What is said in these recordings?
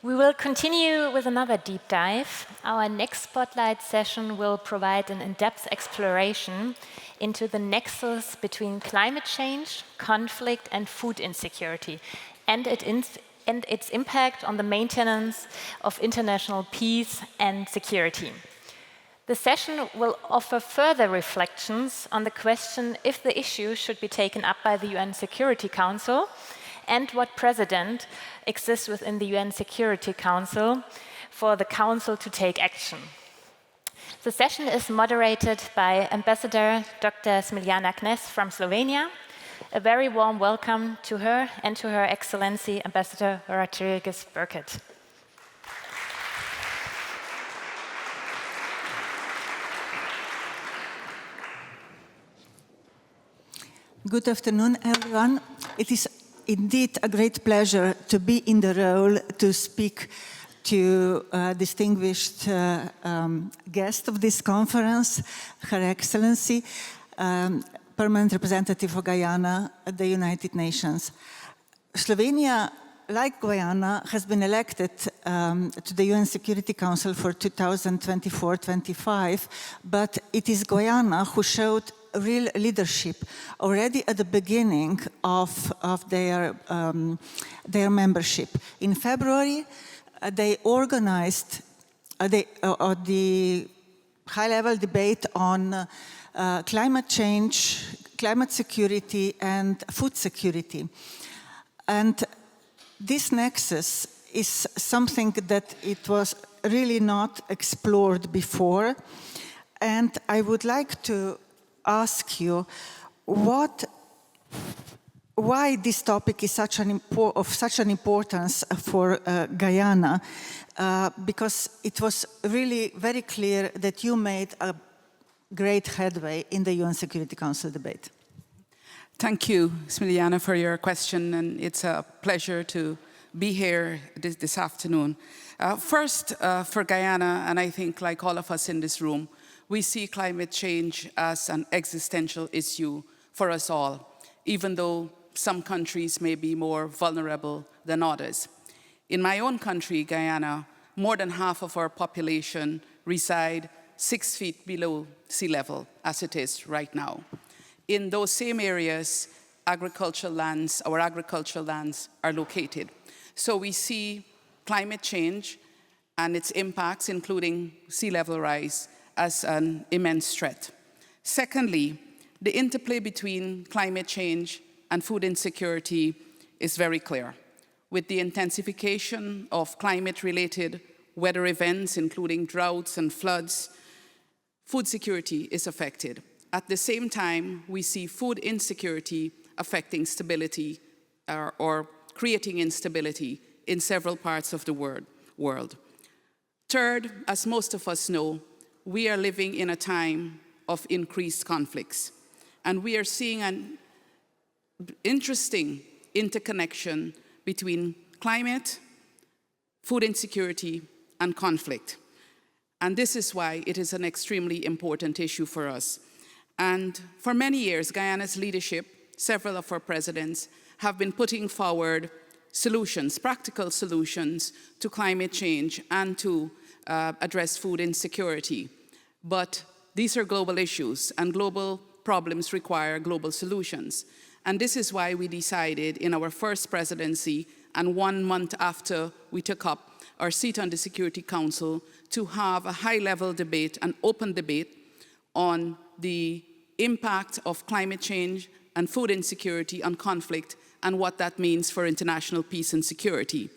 We will continue with another deep dive. Our next spotlight session will provide an in-depth exploration into the nexus between climate change, conflict, and food insecurity, and its impact on the maintenance of international peace and security. The session will offer further reflections on the question if the issue should be taken up by the UN Security Council and what precedent exists within the UN Security Council for the Council to take action. The session is moderated by Ambassador Dr. Smiljana Knez from Slovenia. A very warm welcome to her and to Her Excellency Ambassador Rodrigues Burkett. Good afternoon, everyone. It is indeed a great pleasure to be in the role to speak to distinguished guest of this conference, Her Excellency, Permanent Representative for Guyana at the United Nations. Slovenia, like Guyana, has been elected to the UN Security Council for 2024-25, but it is Guyana who showed real leadership already at the beginning of their membership. In February, they organized the high-level debate on climate change, climate security, and food security. And this nexus is something that it was really not explored before. And I would like to ask you why this topic is of such an importance for Guyana, because it was really very clear that you made a great headway in the UN Security Council debate. Thank you, Smiljana, for your question, and it's a pleasure to be here this afternoon. First, for Guyana, and I think like all of us in this room, we see climate change as an existential issue for us all, even though some countries may be more vulnerable than others. In my own country, Guyana, more than half of our population reside 6 feet below sea level, as it is right now. In those same areas, our agricultural lands are located. So we see climate change and its impacts, including sea level rise, as an immense threat. Secondly, the interplay between climate change and food insecurity is very clear. With the intensification of climate-related weather events, including droughts and floods, food security is affected. At the same time, we see food insecurity affecting stability or creating instability in several parts of the world. Third, as most of us know, we are living in a time of increased conflicts, and we are seeing an interesting interconnection between climate, food insecurity, and conflict. And this is why it is an extremely important issue for us. And for many years, Guyana's leadership, several of our presidents, have been putting forward solutions, practical solutions to climate change and to address food insecurity. But these are global issues, and global problems require global solutions. And this is why we decided in our first presidency, and 1 month after we took up our seat on the Security Council, to have a high-level debate, an open debate on the impact of climate change and food insecurity on conflict and what that means for international peace and security.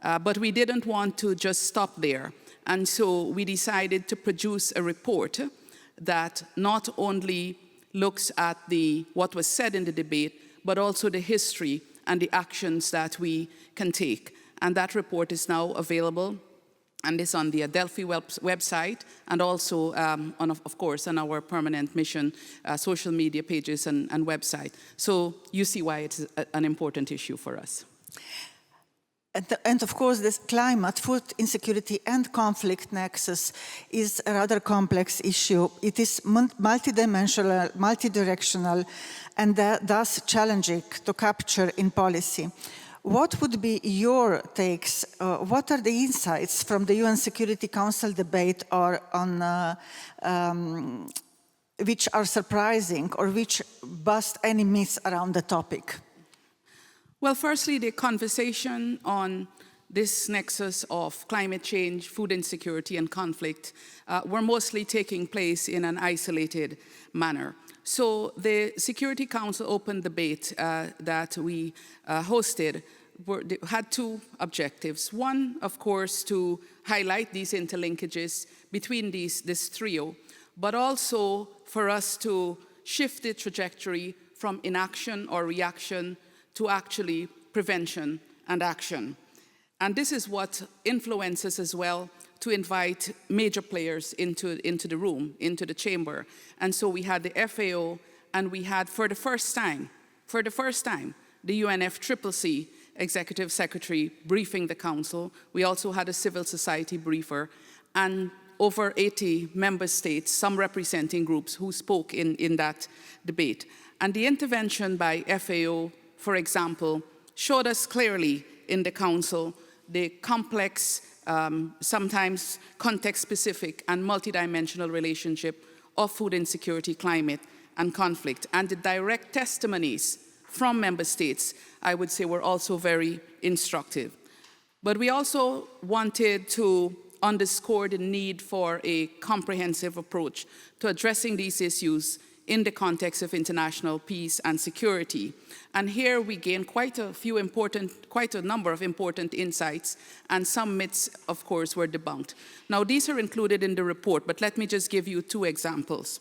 But we didn't want to just stop there. And so we decided to produce a report that not only looks at what was said in the debate, but also the history and the actions that we can take. And that report is now available and is on the Adelphi website and also, of course, on our Permanent Mission social media pages and website. So you see why it's an important issue for us. And of course, this climate, food insecurity, and conflict nexus is a rather complex issue. It is multidimensional, multidirectional, and thus challenging to capture in policy. what would be your takes? What are the insights from the UN Security Council debate or on which are surprising or which bust any myths around the topic? Well, firstly, the conversation on this nexus of climate change, food insecurity, and conflict were mostly taking place in an isolated manner. So the Security Council open debate that we hosted had two objectives. One, of course, to highlight these interlinkages between this trio, but also for us to shift the trajectory from inaction or reaction to actually prevention and action. And this is what influences as well to invite major players into the room, into the chamber. And so we had the FAO, and we had, for the first time, the UNFCCC Executive Secretary briefing the Council. We also had a civil society briefer, and over 80 member states, some representing groups who spoke in that debate. And the intervention by FAO, for example, showed us clearly in the Council the complex, sometimes context-specific and multidimensional relationship of food insecurity, climate, and conflict. And the direct testimonies from member states, I would say, were also very instructive. But we also wanted to underscore the need for a comprehensive approach to addressing these issues in the context of international peace and security. And here we gained quite a number of important insights, and some myths, of course, were debunked. Now, these are included in the report, but let me just give you two examples.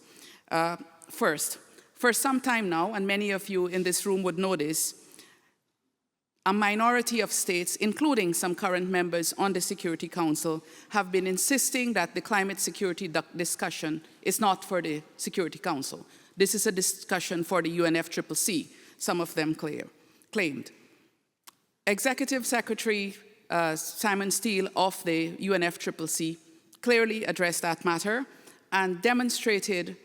First, for some time now, and many of you in this room would know this, a minority of states, including some current members on the Security Council, have been insisting that the climate security discussion is not for the Security Council. This is a discussion for the UNFCCC, some of them claimed. Executive Secretary Simon Steele of the UNFCCC clearly addressed that matter and demonstrated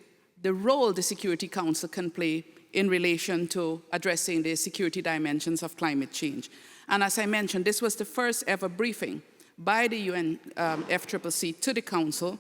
the role the Security Council can play in relation to addressing the security dimensions of climate change. And as I mentioned, this was the first ever briefing by the UNFCCC to the Council,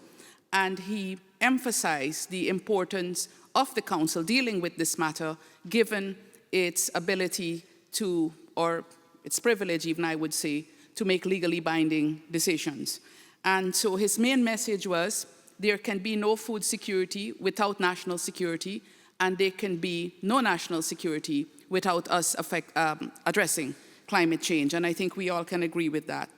and he emphasized the importance of the Council dealing with this matter, given its ability to, or its privilege even, I would say, to make legally binding decisions. And so his main message was, there can be no food security without national security, and there can be no national security without us addressing climate change. And I think we all can agree with that.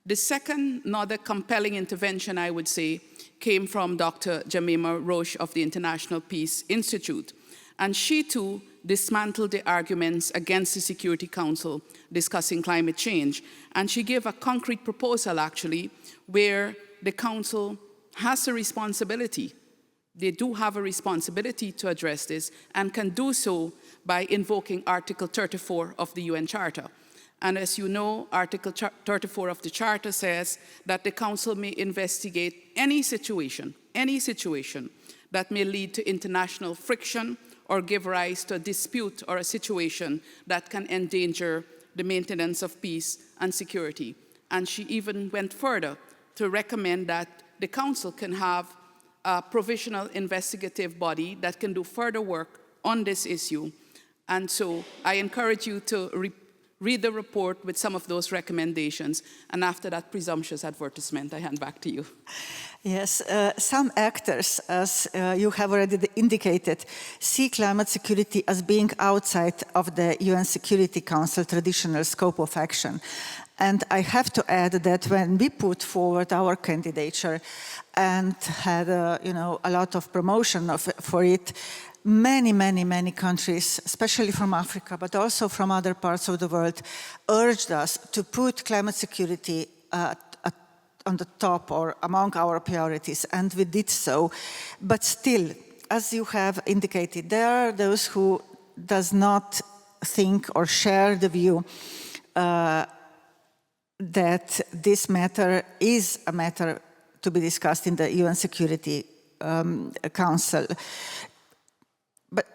The second, another compelling intervention, I would say, came from Dr. Jemima Roche of the International Peace Institute. And she too dismantled the arguments against the Security Council discussing climate change. And she gave a concrete proposal, actually, where the Council has a responsibility. They do have a responsibility to address this and can do so by invoking Article 34 of the UN Charter. And as you know, Article 34 of the Charter says that the Council may investigate any situation that may lead to international friction or give rise to a dispute or a situation that can endanger the maintenance of peace and security. And she even went further to recommend that the Council can have a provisional investigative body that can do further work on this issue. And so I encourage you to read the report with some of those recommendations. And after that presumptuous advertisement, I hand back to you. Yes, some actors, as you have already indicated, see climate security as being outside of the UN Security Council traditional scope of action. And I have to add that when we put forward our candidature and had a lot of promotion for it, many countries, especially from Africa, but also from other parts of the world, urged us to put climate security on the top or among our priorities, and we did so. But still, as you have indicated, there are those who does not think or share the view that this matter is a matter to be discussed in the UN Security Council. But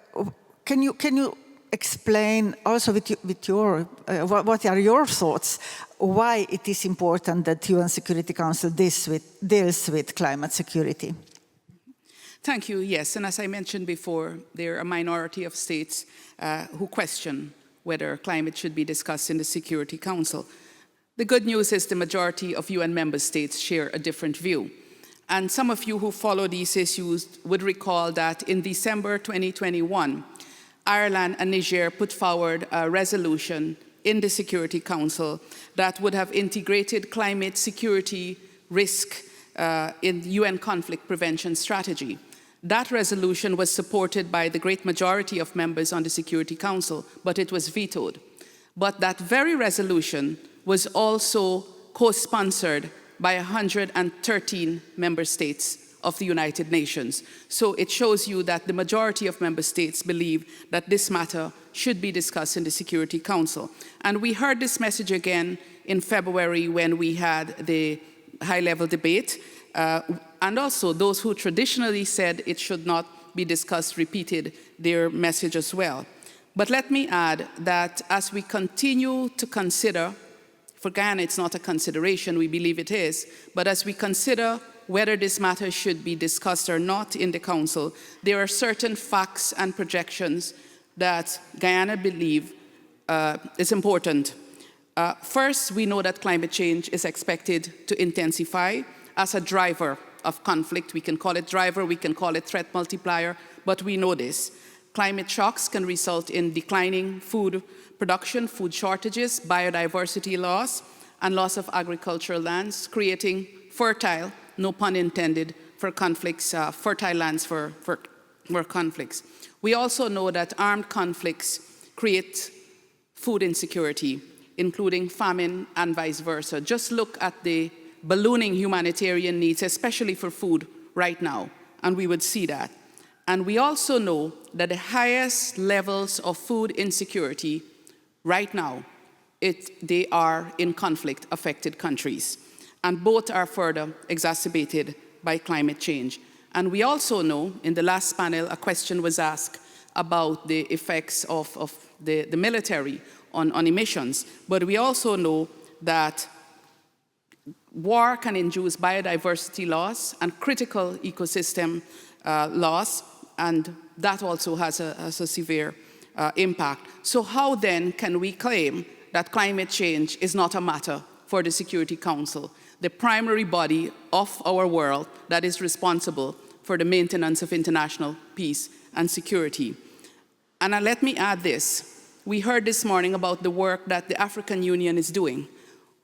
can you explain also with your, what are your thoughts, why it is important that UN Security Council deals with climate security? Thank you, yes. And as I mentioned before, there are a minority of states who question whether climate should be discussed in the Security Council. The good news is the majority of UN member states share a different view. And some of you who follow these issues would recall that in December 2021, Ireland and Niger put forward a resolution in the Security Council that would have integrated climate security risk in UN conflict prevention strategy. That resolution was supported by the great majority of members on the Security Council, but it was vetoed. But that very resolution was also co-sponsored by 113 member states of the United Nations. So it shows you that the majority of member states believe that this matter should be discussed in the Security Council. And we heard this message again in February when we had the high-level debate. And also those who traditionally said it should not be discussed repeated their message as well. But let me add that as we continue to consider, for Guyana it's not a consideration, we believe it is, but as we consider whether this matter should be discussed or not in the Council, there are certain facts and projections that Guyana believe is important. First, we know that climate change is expected to intensify as a driver of conflict. We can call it driver, we can call it threat multiplier, but we know this. Climate shocks can result in declining food production, food shortages, biodiversity loss, and loss of agricultural lands, creating fertile, no pun intended, for conflicts, fertile lands for conflicts. We also know that armed conflicts create food insecurity, including famine and vice versa. Just look at the ballooning humanitarian needs, especially for food right now, and we would see that. And we also know that the highest levels of food insecurity right now, they are in conflict-affected countries. And both are further exacerbated by climate change. And we also know, in the last panel, a question was asked about the effects of the military on emissions. But we also know that war can induce biodiversity loss and critical ecosystem loss, and that also has a severe impact. So how then can we claim that climate change is not a matter for the Security Council, the primary body of our world that is responsible for the maintenance of international peace and security? And let me add this. We heard this morning about the work that the African Union is doing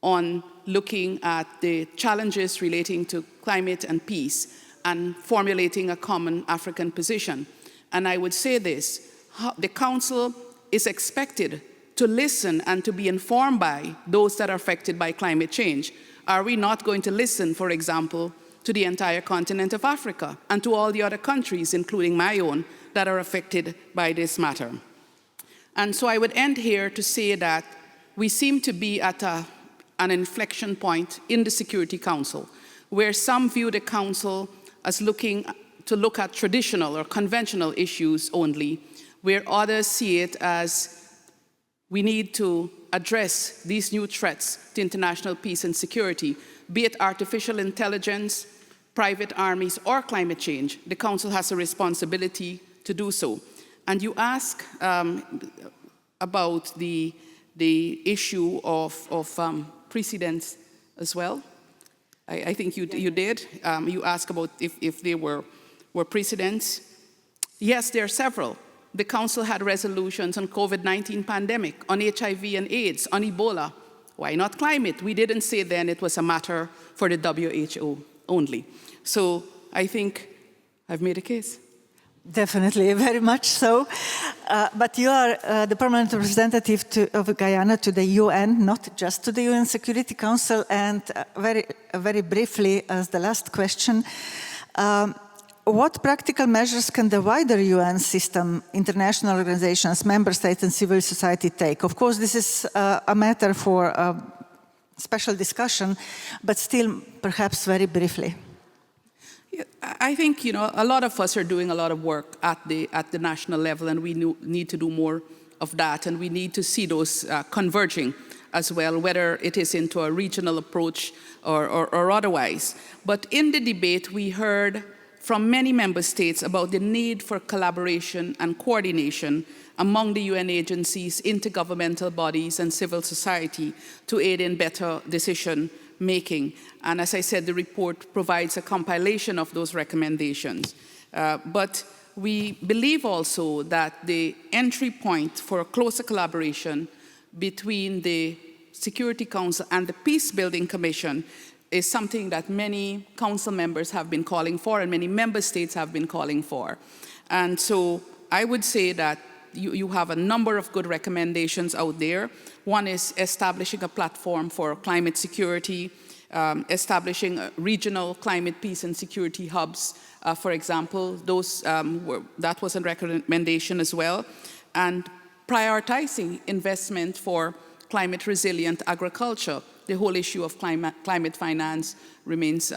on looking at the challenges relating to climate and peace and formulating a common African position. And I would say this, the Council is expected to listen and to be informed by those that are affected by climate change. Are we not going to listen, for example, to the entire continent of Africa and to all the other countries, including my own, that are affected by this matter? And so I would end here to say that we seem to be at an inflection point in the Security Council, where some view the Council as looking to at traditional or conventional issues only, where others see it as we need to address these new threats to international peace and security, be it artificial intelligence, private armies, or climate change. The Council has a responsibility to do so. And you ask about the issue of precedents as well. I think you did. You asked about if there were precedents. Yes, there are several. The Council had resolutions on COVID-19 pandemic, on HIV and AIDS, on Ebola. Why not climate? We didn't say then it was a matter for the WHO only. So I think I've made a case. Definitely, very much so. But you are the permanent representative of Guyana to the UN, not just to the UN Security Council. And very briefly, as the last question, what practical measures can the wider UN system, international organizations, member states, and civil society take? Of course, this is a matter for a special discussion, but still, perhaps very briefly. I think, a lot of us are doing a lot of work at the national level, and we need to do more of that, and we need to see those converging as well, whether it is into a regional approach or otherwise. But in the debate, we heard from many member states about the need for collaboration and coordination among the UN agencies, intergovernmental bodies, and civil society to aid in better decision making. And as I said, the report provides a compilation of those recommendations. But we believe also that the entry point for closer collaboration between the Security Council and the Peace Building Commission is something that many council members have been calling for and many member states have been calling for. And so I would say that you have a number of good recommendations out there. One is establishing a platform for climate security, establishing regional climate peace and security hubs, for example. That was a recommendation as well. And prioritizing investment for climate resilient agriculture. The whole issue of climate finance remains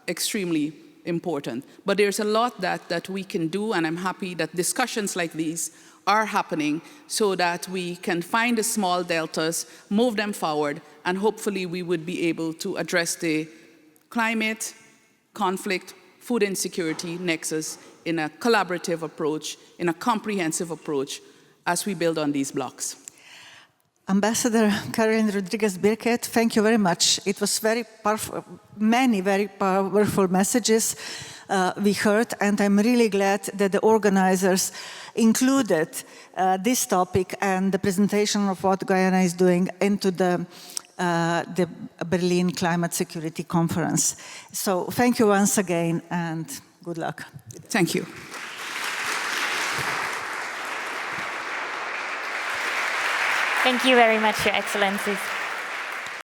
extremely important. But there's a lot that we can do, and I'm happy that discussions like these are happening so that we can find the small deltas, move them forward, and hopefully we would be able to address the climate, conflict, food insecurity nexus in a collaborative approach, in a comprehensive approach, as we build on these blocks. Ambassador Caroline Rodriguez-Birkett, thank you very much. It was very powerful, many very powerful messages we heard, and I'm really glad that the organizers included this topic and the presentation of what Guyana is doing into the Berlin Climate Security Conference. So thank you once again, and good luck. Thank you. Thank you very much, Your Excellencies.